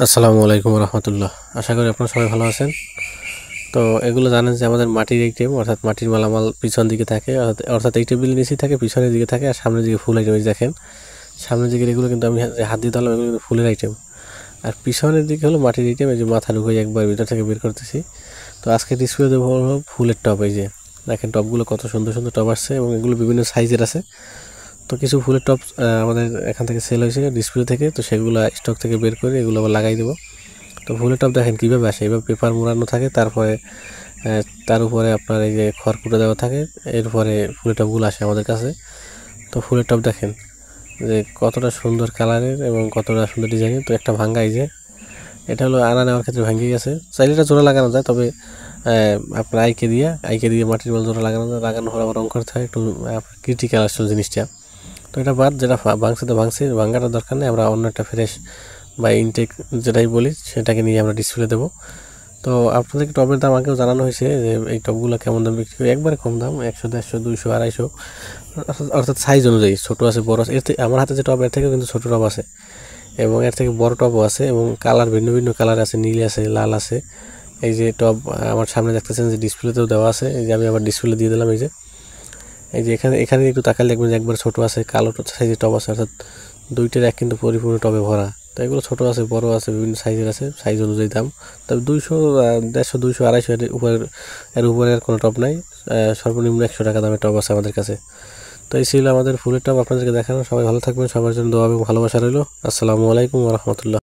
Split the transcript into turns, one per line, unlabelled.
আসসালামু আলাইকুম রহমতুল্লাহ। আশা করি আপনারা সবাই ভালো আছেন। তো এগুলো জানেন যে আমাদের মাটির আইটেম, অর্থাৎ মাটির মালামাল পিছন দিকে থাকে, অর্থাৎ এই টেবিলের নিচেই থাকে, পিছনের দিকে থাকে, আর সামনের দিকে ফুল আইটেম। দেখেন সামনের দিকে এগুলো কিন্তু আমি হাত দিয়ে ধরলাম, এগুলো কিন্তু ফুলের আইটেম। আর পিছনের দিকে হলো মাটির আইটেম। এই যে মাথা ঢুকে একবার ভিতর থেকে বের করতেছি। তো আজকে ডিসপ্লে দেবো হলো ফুলের টব। এই যে দেখেন টবগুলো কত সুন্দর সুন্দর টব আসছে, এবং এগুলো বিভিন্ন সাইজের আছে। তো কিছু ফুলের টব আমাদের এখান থেকে সেল হয়েছে ডিসপ্লে থেকে, তো সেগুলো স্টক থেকে বের করে এগুলো আবার লাগাই দেবো। তো ফুলের টব দেখেন কীভাবে আসে, এবার পেপার মোড়ানো থাকে, তারপরে তার উপরে আপনার এই যে খড়কুটো দেওয়া থাকে, এরপরে ফুলের টবগুলো আসে আমাদের কাছে। তো ফুলের টব দেখেন যে কতটা সুন্দর কালারের এবং কতটা সুন্দর ডিজাইনের। তো একটা ভাঙ্গা, এই যে এটা হলো আনা নেওয়ার ক্ষেত্রে ভাঙ্গি গেছে। চাইলে এটা জোড়া লাগানো যায়, তবে আপনার আইকে দিয়ে মাটির মাল জোড়া লাগানো হলে আবার রং করতে হয়, একটু ক্রিটিক্যাল আসলে জিনিসটা। তো এটা বাদ, যেটা ভাঙছে তো ভাঙছে, ভাঙ্গাটার দরকার নেই। আমরা অন্য একটা ফ্রেশ বা ইনটেক যেটাই বলি সেটাকে নিয়ে আমরা ডিসপ্লে দেবো। তো আপনাদেরকে টবের দাম আগেও জানানো হয়েছে যে এই টবগুলো কেমন দাম বিক্রি হয়। একবারে কম দাম, 100, 150, 200, 250, অর্থাৎ সাইজ অনুযায়ী ছোটো আছে, বড় আছে। এর থেকে আমার হাতে যে টব, এর থেকেও কিন্তু ছোটো টব আছে, এবং এর থেকে বড় টবও আছে, এবং কালার ভিন্ন ভিন্ন কালার আছে, নীল আছে, লাল আছে। এই যে টব আমার সামনে দেখতেছেন যে ডিসপ্লেতেও দেওয়া আছে। এই যে আমি আবার ডিসপ্লে দিয়ে দিলাম। এই যে এখানে এখানে একটু তাকালে দেখবেন যে একবার ছোটো আছে, কালো সাইজের টব আছে, অর্থাৎ দুইটার এক কিন্তু পরিপূর্ণ টবে ভরা। তো এগুলো ছোটো আছে, বড় আছে, বিভিন্ন সাইজের আছে, সাইজ অনুযায়ী দাম। তবে 200, 150, 200, 250 এর উপরে আর কোনো টব নাই। সর্বনিম্ন 100 টাকা দামের টব আছে আমাদের কাছে। তো এই ছিল আমাদের ফুলের টব আপনাদেরকে দেখানো। সবাই ভালো থাকবেন, সবার জন্য দোয়া এবং ভালোবাসা রইল। আসসালামু আলাইকুম রহমতুল্লাহ।